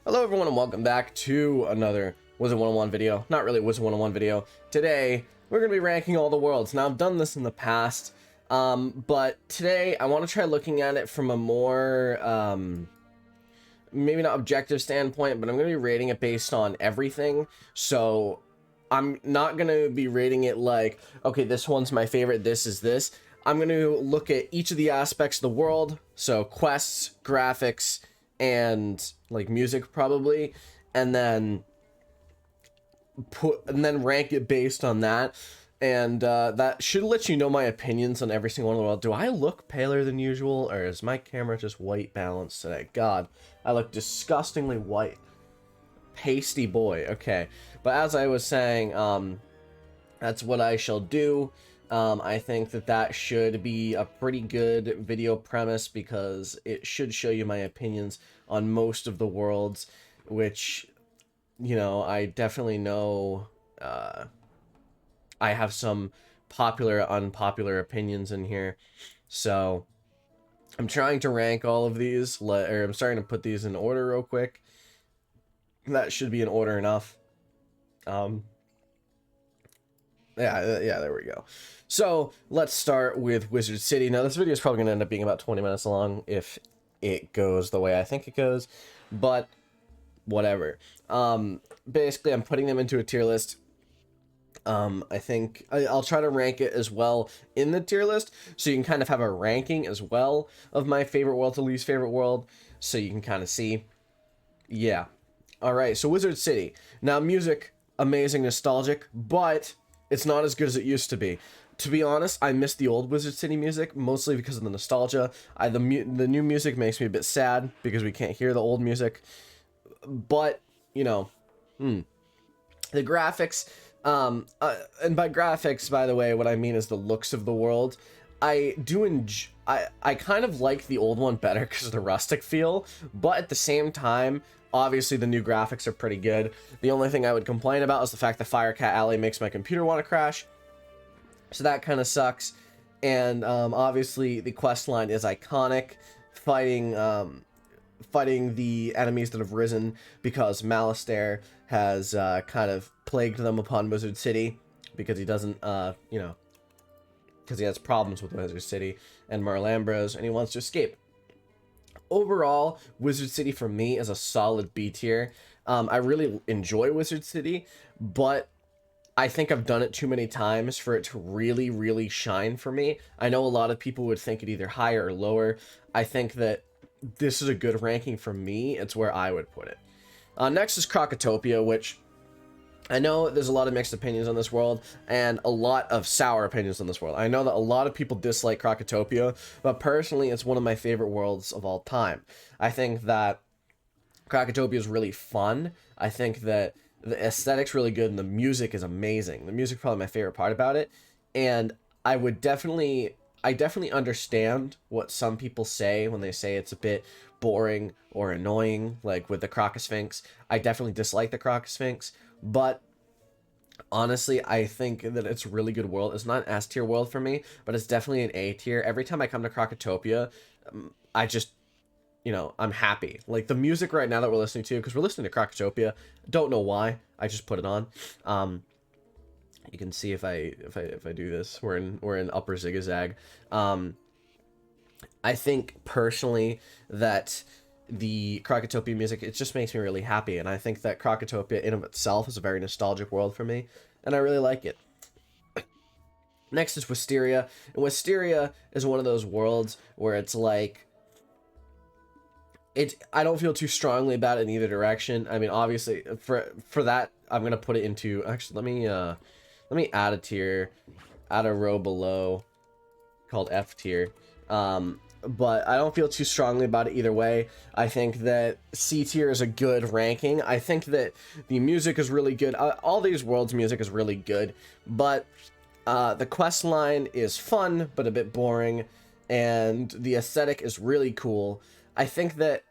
Hello everyone and welcome back to another Wizard101 video. Not really Wizard101 video. Today, we're going to be ranking all the worlds. Now, I've done this in the past, but today I want to try looking at it from a more, maybe not objective standpoint, but I'm going to be rating it based on everything. So, I'm not going to be rating it like, okay, this one's my favorite, this is this. I'm going to look at each of the aspects of the world, so quests, graphics, and like music probably, and then rank it based on that, and that should let you know my opinions on every single one of the world. Do I look paler than usual, or is my camera just white balanced today? God, I look disgustingly white. Pasty boy. Okay, but as I was saying, that's what I shall do. I think that should be a pretty good video premise because it should show you my opinions on most of the worlds, which, you know, I definitely know I have some popular, unpopular opinions in here. So I'm trying to rank all of these, or I'm starting to put these in order real quick. That should be in order enough. Yeah, there we go. So let's start with Wizard City. Now this video is probably going to end up being about 20 minutes long if it goes the way I think it goes, but whatever. Basically, I'm putting them into a tier list. I think I'll try to rank it as well in the tier list, so you can kind of have a ranking as well of my favorite world to least favorite world, so you can kind of see. Yeah. All right, so Wizard City. Now music, amazing, nostalgic, but it's not as good as it used to be. To be honest, I miss the old Wizard City music, mostly because of the nostalgia. The new music makes me a bit sad because we can't hear the old music. But, you know, the graphics, and by graphics, by the way, what I mean is the looks of the world. I kind of like the old one better because of the rustic feel, but at the same time, obviously the new graphics are pretty good. The only thing I would complain about is the fact that Firecat Alley makes my computer want to crash, so that kind of sucks. And obviously the quest line is iconic, fighting the enemies that have risen because Malistaire has kind of plagued them upon Wizard City because he doesn't, you know, because he has problems with Wizard City and Marleybone, and he wants to escape. Overall, Wizard City for me is a solid B tier. I really enjoy Wizard City, but I think I've done it too many times for it to really, really shine for me. I know a lot of people would think it either higher or lower. I think that this is a good ranking for me. It's where I would put it. Next is Krokotopia, which I know there's a lot of mixed opinions on this world and a lot of sour opinions on this world. I know that a lot of people dislike Krokotopia, but personally, it's one of my favorite worlds of all time. I think that Krokotopia is really fun. I think that the aesthetic's really good and the music is amazing. The music's probably my favorite part about it. And I definitely understand what some people say when they say it's a bit boring or annoying, like with the Crocosphinx. I definitely dislike the Crocosphinx, but honestly, I think that it's a really good world. It's not an S tier world for me, but it's definitely an A tier. Every time I come to Krokotopia, I just, you know, I'm happy. Like the music right now that we're listening to, because we're listening to Krokotopia, don't know why, I just put it on. You can see if I do this, we're in upper zigzag. I think personally that the Krokotopia music, it just makes me really happy, and I think that Krokotopia in of itself is a very nostalgic world for me, and I really like it. Next is Wisteria, and Wisteria is one of those worlds where it's like, I don't feel too strongly about it in either direction. I mean, obviously, for that, I'm gonna put it into, actually, let me add a tier, add a row below, called F tier. But I don't feel too strongly about it either way. I think that C tier is a good ranking. I think that the music is really good. All these worlds' music is really good, but the quest line is fun, but a bit boring, and the aesthetic is really cool. I think that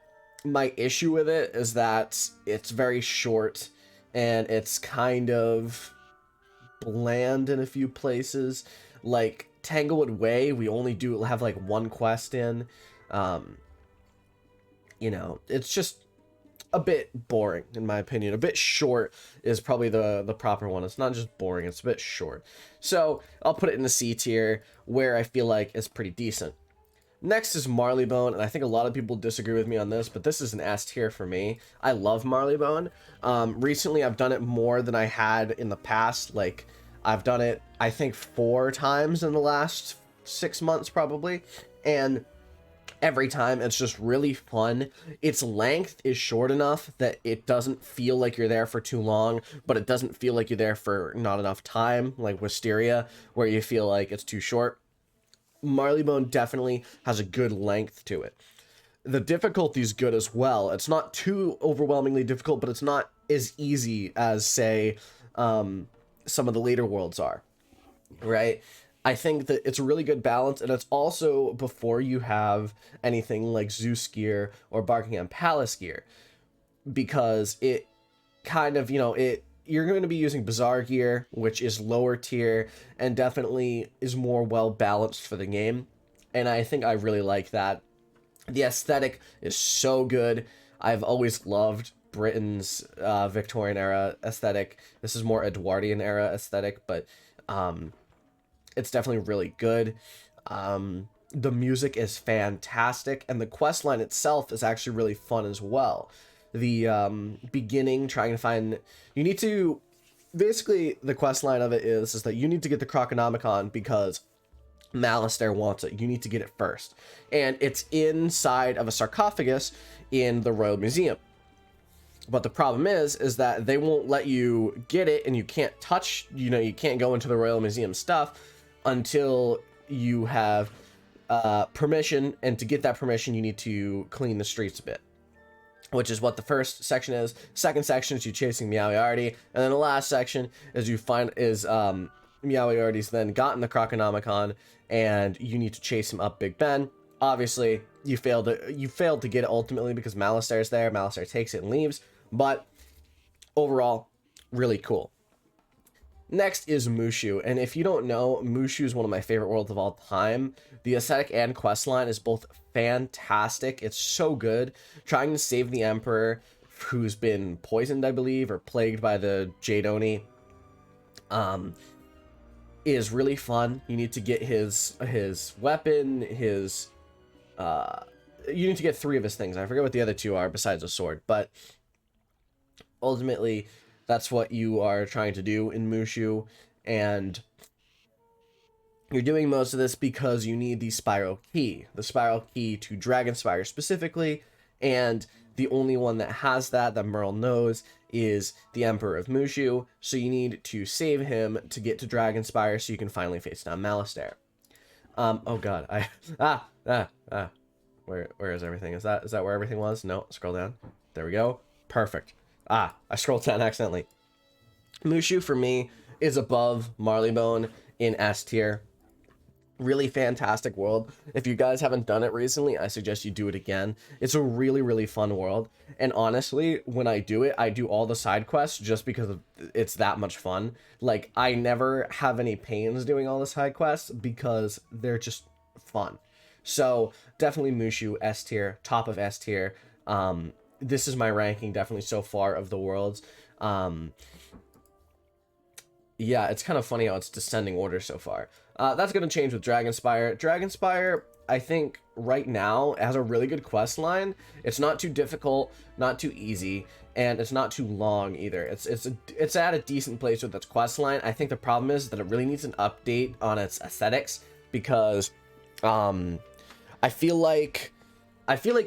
my issue with it is that it's very short, and it's kind of bland in a few places. Like Tanglewood Way, we only have like one quest in. You know, it's just a bit boring, in my opinion. A bit short is probably the proper one. It's not just boring, it's a bit short. So I'll put it in the C tier, where I feel like it's pretty decent. Next is Marleybone, and I think a lot of people disagree with me on this, but this is an S tier for me. I love Marleybone. Recently, I've done it more than I had in the past. Like, I've done it, I think, 4 times in the last 6 months, probably. And every time, it's just really fun. Its length is short enough that it doesn't feel like you're there for too long, but it doesn't feel like you're there for not enough time, like Wisteria, where you feel like it's too short. Marleybone definitely has a good length to it. The difficulty is good as well. It's not too overwhelmingly difficult, but it's not as easy as, say, some of the later worlds are, right? I think that it's a really good balance, and it's also before you have anything like Zeus gear or Buckingham Palace gear, because it kind of, you're going to be using Bazaar gear, which is lower tier and definitely is more well balanced for the game. And I think I really like that. The aesthetic is so good. I've always loved Britain's Victorian era aesthetic. This is more Edwardian era aesthetic, but it's definitely really good. The music is fantastic, and the questline itself is actually really fun as well. The beginning, trying to find, you need to, basically the quest line of it is that you need to get the Croconomicon because Malistaire wants it. You need to get it first, and it's inside of a sarcophagus in the Royal Museum. But the problem is that they won't let you get it, and you can't touch, you can't go into the Royal Museum stuff until you have permission, and to get that permission you need to clean the streets a bit, which is what the first section is. Second section is you chasing Meowiarty, and then the last section is Meowiarty's then gotten the Croconomicon, and you need to chase him up Big Ben. Obviously, you failed to get it ultimately because Malistaire's there. Malistaire takes it and leaves, but overall, really cool. Next is Mushu, and if you don't know, Mushu is one of my favorite worlds of all time. The aesthetic and questline is both fantastic. It's so good. Trying to save the Emperor, who's been poisoned, I believe, or plagued by the Jade Oni, is really fun. You need to get his weapon, you need to get 3 of his things. I forget what the other 2 are besides a sword, but ultimately that's what you are trying to do in Mushu, and you're doing most of this because you need the Spiral Key to Dragonspyre specifically, and the only one that has that Merle knows is the Emperor of Mushu, so you need to save him to get to Dragonspyre so you can finally face down Malistaire. Oh god, where is everything? Is that where everything was? No, scroll down. There we go. Perfect. I scrolled down accidentally. Mushu, for me, is above Marleybone in S tier. Really fantastic world. If you guys haven't done it recently, I suggest you do it again. It's a really, really fun world. And honestly, when I do it, I do all the side quests just because it's that much fun. Like, I never have any pains doing all the side quests because they're just fun. So, definitely Mushu, S tier, top of S tier. This is my ranking definitely so far of the worlds. Yeah, it's kind of funny how it's descending order so far. That's going to change with Dragonspyre. Dragonspyre, I think, right now, has a really good quest line. It's not too difficult, not too easy, and it's not too long either. It's at a decent place with its quest line. I think the problem is that it really needs an update on its aesthetics, because I feel like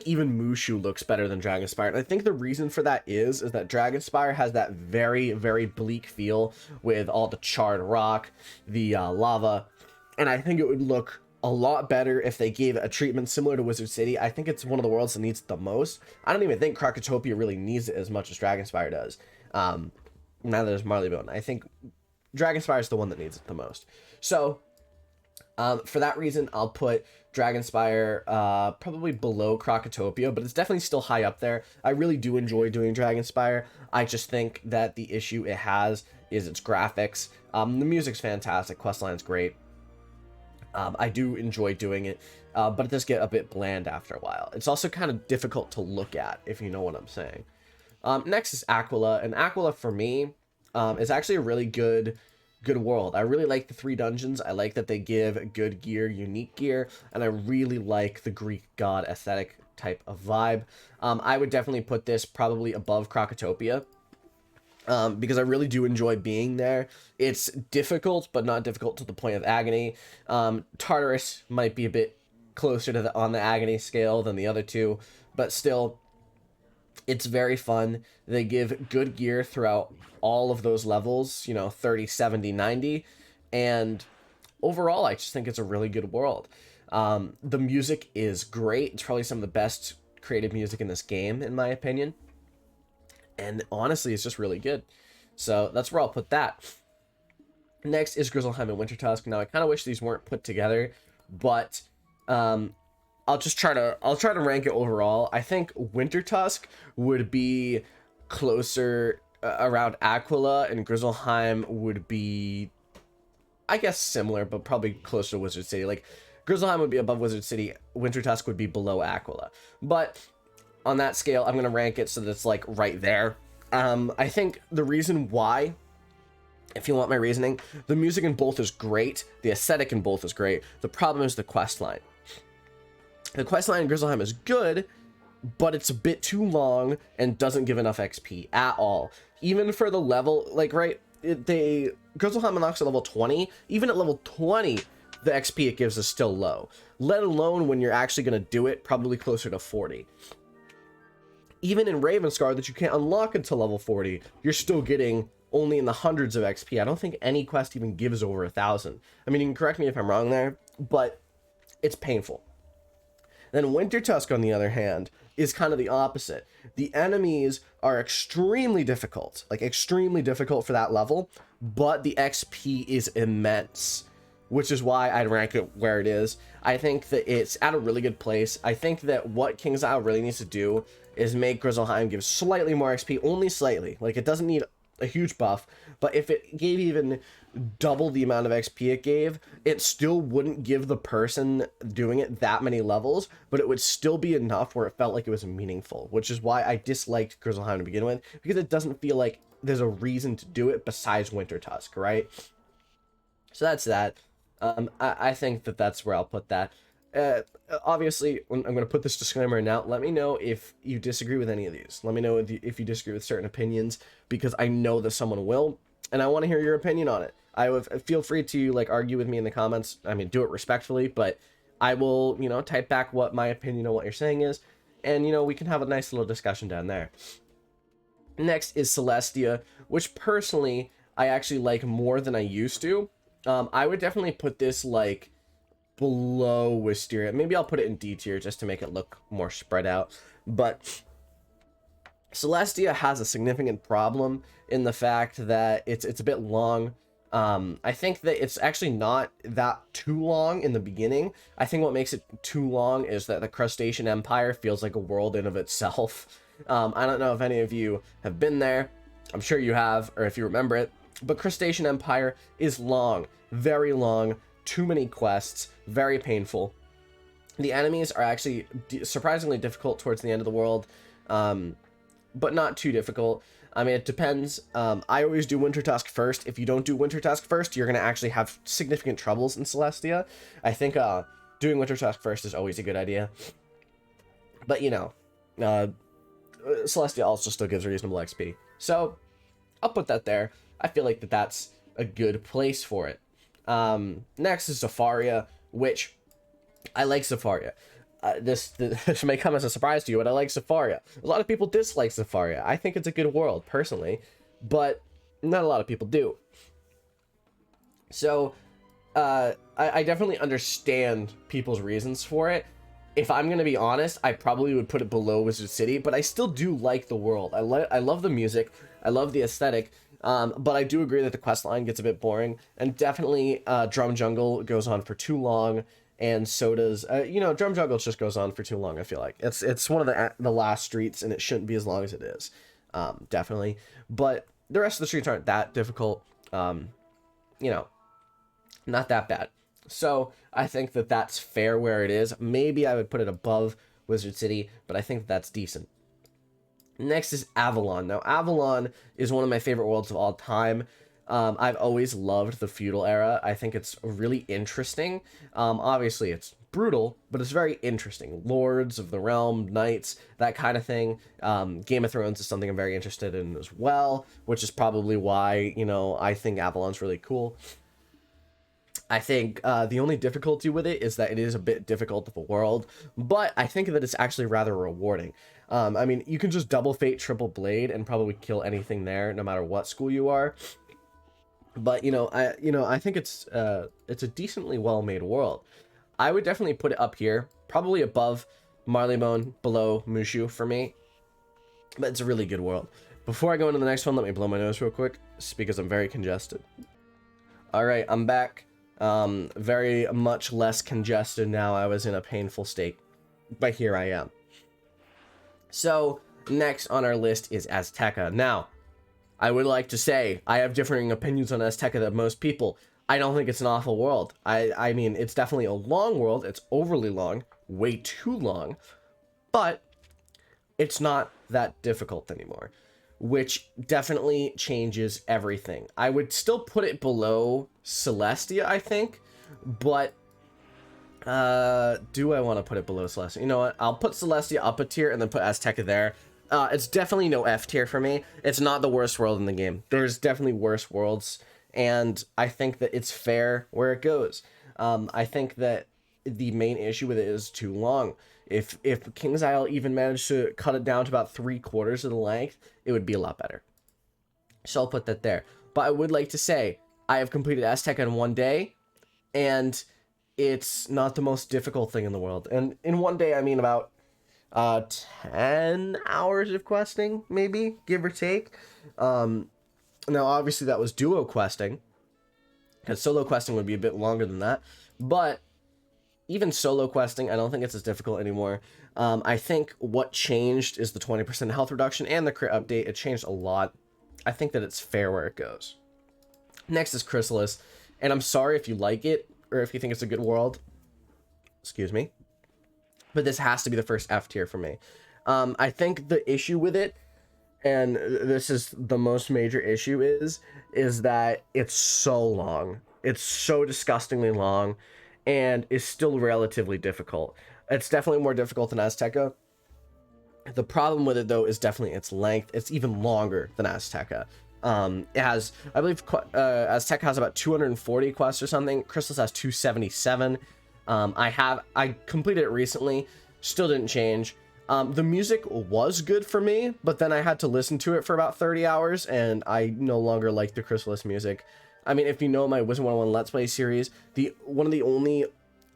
even Mushu looks better than Dragonspyre. And I think the reason for that is that Dragonspyre has that very, very bleak feel with all the charred rock, the lava. And I think it would look a lot better if they gave a treatment similar to Wizard City. I think it's one of the worlds that needs it the most. I don't even think Krokotopia really needs it as much as Dragonspyre does. Neither does Marleybone. I think Dragonspyre is the one that needs it the most. So, for that reason, I'll put Dragonspyre probably below Krokotopia, but it's definitely still high up there. I really do enjoy doing Dragonspyre. I just think that the issue it has is its graphics. The music's fantastic, questline's great. I do enjoy doing it, but it does get a bit bland after a while. It's also kind of difficult to look at, if you know what I'm saying. Next is Aquila, and Aquila for me is actually a really good world. I really like the 3 dungeons. I like that they give good gear, unique gear, and I really like the Greek god aesthetic type of vibe. I would definitely put this probably above Krakatopia, because I really do enjoy being there. It's difficult, but not difficult to the point of agony. Tartarus might be a bit closer to on the agony scale than the other two, but still, it's very fun. They give good gear throughout all of those levels, 30, 70, 90, and overall, I just think it's a really good world. The music is great. It's probably some of the best creative music in this game, in my opinion. And honestly, it's just really good. So that's where I'll put that. Next is Grizzleheim and Wintertusk. Now, I kind of wish these weren't put together, but I'll try to rank it overall. I think Wintertusk would be closer around Aquila, and Grizzleheim would be, I guess, similar, but probably closer to Wizard City. Like, Grizzleheim would be above Wizard City. Wintertusk would be below Aquila. But on that scale, I'm going to rank it so that it's, like, right there. I think the reason why, if you want my reasoning, the music in both is great. The aesthetic in both is great. The problem is the quest line. The quest line in Grizzleheim is good, but it's a bit too long and doesn't give enough XP at all. Even for the level, like, right, Grizzleheim unlocks at level 20. Even at level 20, the XP it gives is still low. Let alone when you're actually going to do it, probably closer to 40. Even in Ravenscar that you can't unlock until level 40, you're still getting only in the hundreds of XP. I don't think any quest even gives over 1,000. I mean, you can correct me if I'm wrong there, but it's painful. Then Wintertusk, on the other hand, is kind of the opposite. The enemies are extremely difficult, like extremely difficult for that level, but the XP is immense, which is why I'd rank it where it is. I think that it's at a really good place. I think that what KingSile really needs to do is make Grizzleheim give slightly more XP, only slightly. Like, it doesn't need a huge buff, but if it gave even double the amount of XP it gave, it still wouldn't give the person doing it that many levels, but it would still be enough where it felt like it was meaningful, which is why I disliked Grizzleheim to begin with, because it doesn't feel like there's a reason to do it besides Wintertusk, right? So that's that. I think that that's where I'll put that. Obviously, I'm going to put this disclaimer in now. Let me know if you disagree with any of these. Let me know if you disagree with certain opinions, because I know that someone will, and I want to hear your opinion on it. Feel free to, like, argue with me in the comments. I mean, do it respectfully, but I will, type back what my opinion on what you're saying is, and, we can have a nice little discussion down there. Next is Celestia, which personally I actually like more than I used to. I would definitely put this, like, below Wisteria. Maybe I'll put it in D tier just to make it look more spread out. But Celestia has a significant problem in the fact that it's a bit long. I think that it's actually not that too long in the beginning. I think what makes it too long is that the Crustacean Empire feels like a world in of itself. I don't know if any of you have been there. I'm sure you have, or if you remember it. But Crustacean Empire is long, very long, too many quests, very painful. The enemies are actually surprisingly difficult towards the end of the world, but not too difficult. I mean, it depends. I always do Wintertusk first. If you don't do Wintertusk first, you're going to actually have significant troubles in Celestia. I think doing Wintertusk first is always a good idea. But, Celestia also still gives reasonable XP. So, I'll put that there. I feel like that's a good place for it. Next is Zafaria, which I like Zafaria. This may come as a surprise to you, but I like Zafaria. A lot of people dislike Zafaria. I think it's a good world, personally, but not a lot of people do. So, I definitely understand people's reasons for it. If I'm going to be honest, I probably would put it below Wizard City, but I still do like the world. I love the music. I love the aesthetic. But I do agree that the quest line gets a bit boring, and definitely Drum Jungle goes on for too long, and so does Drum Jungle just goes on for too long. I feel like it's one of the last streets, and it shouldn't be as long as it is, definitely. But the rest of the streets aren't that difficult, not that bad. So I think that that's fair where it is. Maybe I would put it above Wizard City, but I think that's decent. Next is Avalon. Now, Avalon is one of my favorite worlds of all time. I've always loved the feudal era. I think it's really interesting. Obviously, it's brutal, but it's very interesting. Lords of the realm, knights, that kind of thing. Game of Thrones is something I'm very interested in as well, which is probably why, you know, I think Avalon's really cool. I think the only difficulty with it is that it is a bit difficult of a world, but I think that it's actually rather rewarding. I mean, you can just double fate, triple blade, and probably kill anything there, no matter what school you are. But I think it's a decently well-made world. I would definitely put it up here, probably above Marleybone, below Mushu for me. But it's a really good world. Before I go into the next one, let me blow my nose real quick, because I'm very congested. All right, I'm back. Very much less congested now. I was in a painful state, but here I am. So next on our list is Azteca. Now, I would like to say I have differing opinions on Azteca than most people. I don't think it's an awful world. I mean, it's definitely a long world. It's overly long, way too long, but it's not that difficult anymore, which definitely changes everything. I would still put it below Celestia, I think, but do I want to put it below Celestia? You know what? I'll put Celestia up a tier and then put Azteca there. It's definitely no F tier for me. It's not the worst world in the game. There's definitely worse worlds, and I think that it's fair where it goes. I think that the main issue with it is too long. If King's Isle even managed to cut it down to about 3/4 of the length, it would be a lot better. So I'll put that there. But I would like to say, I have completed Azteca in one day, and it's not the most difficult thing in the world. And in one day, I mean about 10 hours of questing, maybe, give or take. Now, obviously, that was duo questing, because solo questing would be a bit longer than that. But even solo questing, I don't think it's as difficult anymore. I think what changed is the 20% health reduction and the crit update. It changed a lot. I think that it's fair where it goes. Next is Chrysalis, and I'm sorry if you like it or if you think it's a good world. Excuse me. But this has to be the first F tier for me. I think the issue with it, and this is the most major issue, is that it's so long. It's so disgustingly long, and is still relatively difficult. It's definitely more difficult than Azteca. The problem with it, though, is definitely its length. It's even longer than Azteca. It has, I believe, Azteca has about 240 quests or something. Chrysalis has 277. I completed it recently, still didn't change. The music was good for me, but then I had to listen to it for about 30 hours, and I no longer like the Chrysalis music. I mean, if you know my Wizard101 Let's Play series, one of the only,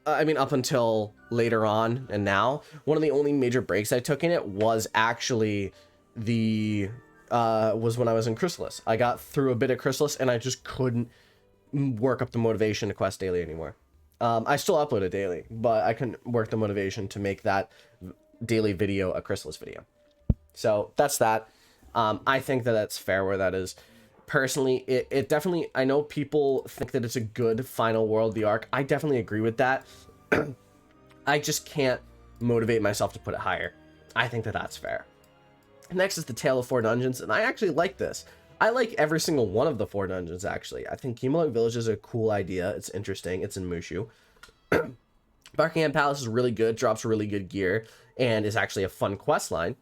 I mean, up until later on and now, one of the only major breaks I took in it was actually was when I was in Chrysalis. I got through a bit of Chrysalis, and I just couldn't work up the motivation to quest daily anymore. I still upload it daily, but I couldn't work the motivation to make that daily video a Chrysalis video. So that's that. I think that that's fair where that is. Personally, it definitely, I know people think that it's a good final world, the arc. I definitely agree with that. I just can't motivate myself to put it higher. I think that that's fair. Next is the Tale of 4 Dungeons, and I actually like this. I like every single one of the 4 dungeons, actually. I think Chemolog Village is a cool idea. It's interesting. It's in Mushu. Buckingham Palace is really good, drops really good gear, and is actually a fun quest line.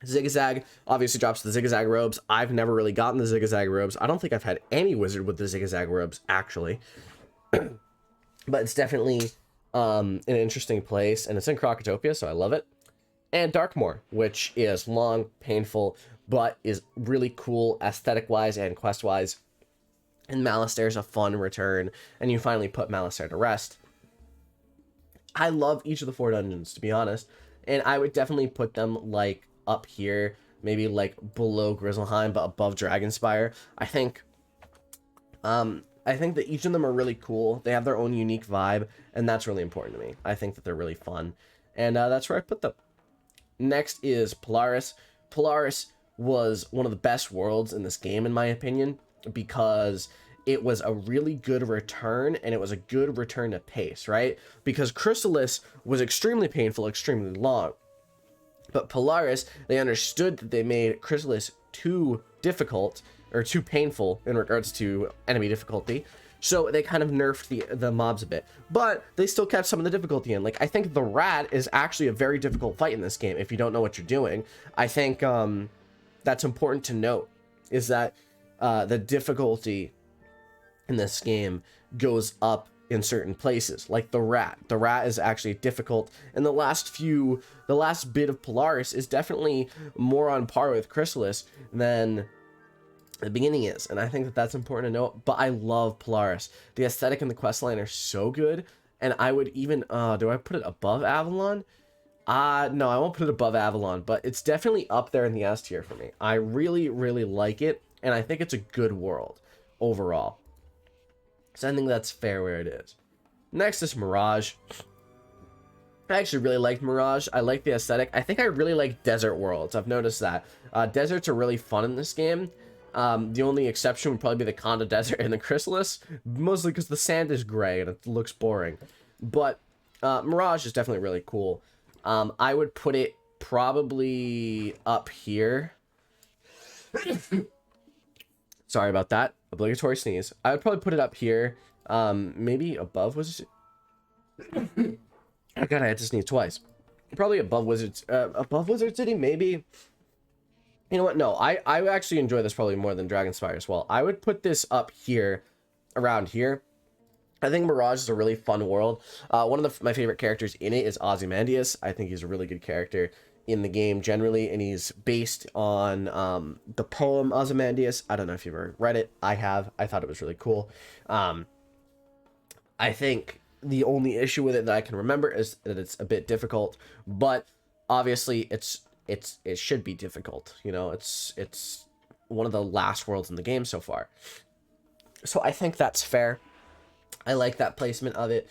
Zigzag obviously drops the zigzag robes. I've never really gotten the zigzag robes. I don't think I've had any wizard with the zigzag robes, actually. But it's definitely an interesting place, and it's in Crocotopia, so I love it. And Darkmoor, which is long, painful, but is really cool aesthetic-wise and quest-wise. And Malastare is a fun return, and you finally put Malastare to rest. I love each of the 4 dungeons, to be honest, and I would definitely put them, like, up here, maybe, like, below Grizzleheim, but above Dragonspyre. I think that each of them are really cool. They have their own unique vibe, and that's really important to me. I think that they're really fun, and that's where I put them. Next is Polaris. Polaris was one of the best worlds in this game, in my opinion, because it was a really good return, and it was a good return to pace, right? Because Chrysalis was extremely painful, extremely long. But Polaris, they understood that they made Chrysalis too difficult or too painful in regards to enemy difficulty. So they kind of nerfed the mobs a bit, but they still kept some of the difficulty in. Like, I think the rat is actually a very difficult fight in this game if you don't know what you're doing. I think that's important to note, is that the difficulty in this game goes up in certain places, like the rat. The rat is actually difficult, and the last bit of Polaris is definitely more on par with Chrysalis than the beginning is, and I think that that's important to note. But I love Polaris. The aesthetic and the questline are so good, and I would even do I put it above Avalon? No, I won't put it above Avalon, but it's definitely up there in the S tier for me. I really, really like it, and I think it's a good world overall. So I think that's fair where it is. Next is Mirage. I actually really like Mirage. I like the aesthetic. I think I really like desert worlds. I've noticed that. Deserts are really fun in this game. The only exception would probably be the Conda Desert and the Chrysalis, mostly because the sand is gray and it looks boring. But Mirage is definitely really cool. I would put it probably up here. Sorry about that. Obligatory sneeze. I would probably put it up here. Maybe above Wizard. Oh god, I had to sneeze twice. Probably above Wizard City, maybe. You know what? No, I actually enjoy this probably more than Dragonspyre as well. I would put this up here, around here. I think Mirage is a really fun world. One of my favorite characters in it is Ozymandias. I think he's a really good character in the game generally, and he's based on the poem Ozymandias. I don't know if you've ever read it. I have. I thought it was really cool. I think the only issue with it that I can remember is that it's a bit difficult, but obviously it should be difficult. You know, it's one of the last worlds in the game so far. So I think that's fair. I like that placement of it.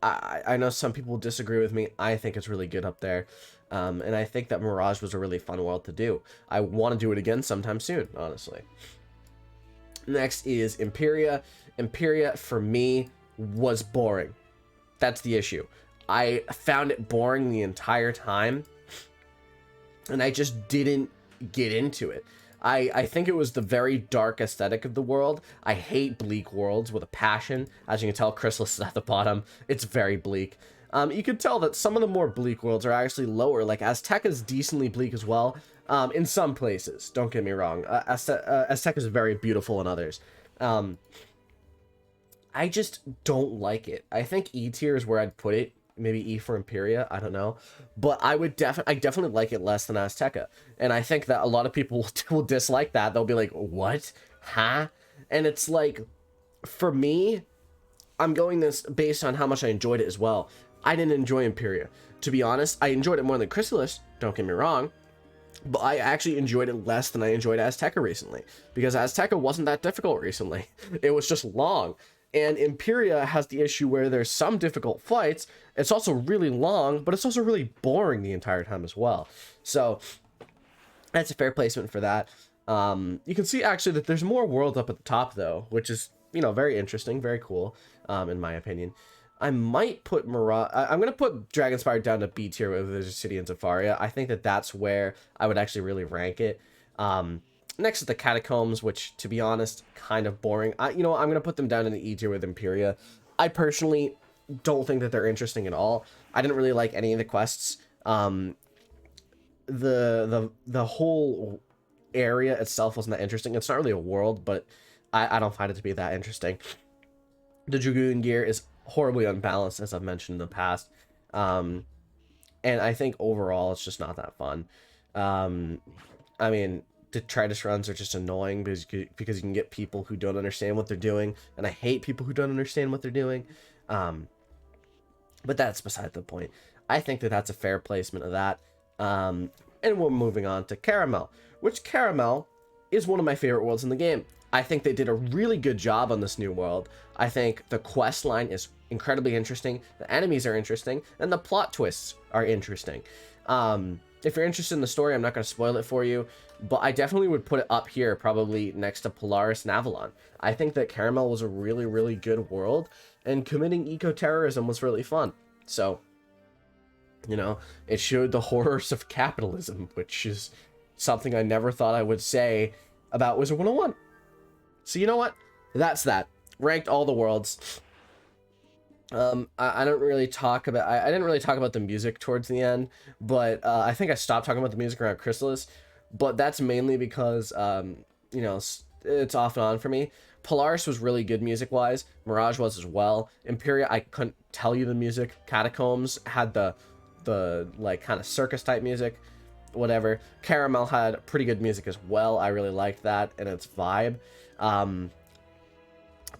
I know some people disagree with me. I think it's really good up there. And I think that Mirage was a really fun world to do. I want to do it again sometime soon, honestly. Next is Empyrea. Empyrea, for me, was boring. That's the issue. I found it boring the entire time, and I just didn't get into it. I think it was the very dark aesthetic of the world. I hate bleak worlds with a passion. As you can tell, Chrysalis is at the bottom. It's very bleak. You could tell that some of the more bleak worlds are actually lower. Like Azteca is decently bleak as well. In some places, don't get me wrong. Azteca is very beautiful in others. I just don't like it. I think E tier is where I'd put it. Maybe E for Empyrea, I don't know. But I definitely like it less than Azteca. And I think that a lot of people will dislike that. They'll be like, what? Huh? And it's like, for me, I'm going this based on how much I enjoyed it as well. I didn't enjoy Empyrea. To be honest, I enjoyed it more than Chrysalis, don't get me wrong. But I actually enjoyed it less than I enjoyed Azteca recently. Because Azteca wasn't that difficult recently. It was just long. And Empyrea has the issue where there's some difficult fights. It's also really long, but it's also really boring the entire time as well. So that's a fair placement for that. You can see actually that there's more worlds up at the top though, which is, you know, very interesting, very cool, in my opinion. I might put Mirage. I'm going to put Dragonspyre down to B tier with Wizard and Zafaria. I think that that's where I would actually really rank it. Next is the Catacombs, which, to be honest, kind of boring. I'm going to put them down in the E tier with Empyrea. I personally don't think that they're interesting at all. I didn't really like any of the quests. The whole area itself wasn't that interesting. It's not really a world, but I don't find it to be that interesting. The Dragoon gear is horribly unbalanced, as I've mentioned in the past. And I think overall it's just not that fun. I mean, detritus runs are just annoying because you can get people who don't understand what they're doing, and I hate people who don't understand what they're doing. But that's beside the point. I think that that's a fair placement of that. And we're moving on to Caramel, which Caramel is one of my favorite worlds in the game. I think they did a really good job on this new world. I think the quest line is incredibly interesting, the enemies are interesting, and the plot twists are interesting. If you're interested in the story, I'm not going to spoil it for you, but I definitely would put it up here, probably next to Polaris and Avalon. I think that Caramel was a really, really good world, and committing eco-terrorism was really fun. So, You know, it showed the horrors of capitalism, which is something I never thought I would say about Wizard 101. So you know what? That's that. Ranked all the worlds. I don't really talk about, I didn't really talk about the music towards the end, but I think I stopped talking about the music around Chrysalis, but that's mainly because, you know, it's off and on for me. Polaris was really good music-wise. Mirage was as well. Empyrea, I couldn't tell you the music. Catacombs had the like kind of circus type music, whatever. Caramel had pretty good music as well. I really liked that and its vibe.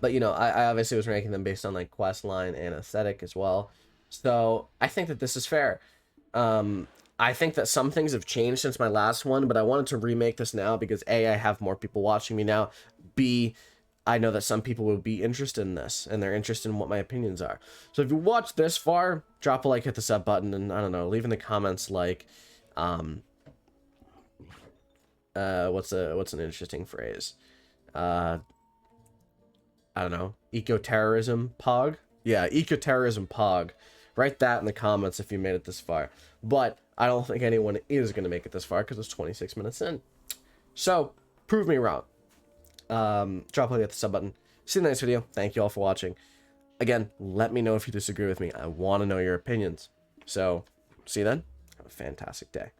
But you know, I obviously was ranking them based on like quest line and aesthetic as well. So I think that this is fair. I think that some things have changed since my last one, but I wanted to remake this now because A, I have more people watching me now. B, I know that some people will be interested in this and they're interested in what my opinions are. So if you watched this far, drop a like, hit the sub button, and I don't know, leave in the comments like, what's an interesting phrase? I don't know, eco-terrorism pog? Yeah, eco-terrorism pog. Write that in the comments if you made it this far. But I don't think anyone is going to make it this far because it's 26 minutes in. So, prove me wrong. Drop a like, hit the sub button. See you in the next video. Thank you all for watching. Again, let me know if you disagree with me. I want to know your opinions. So, see you then. Have a fantastic day.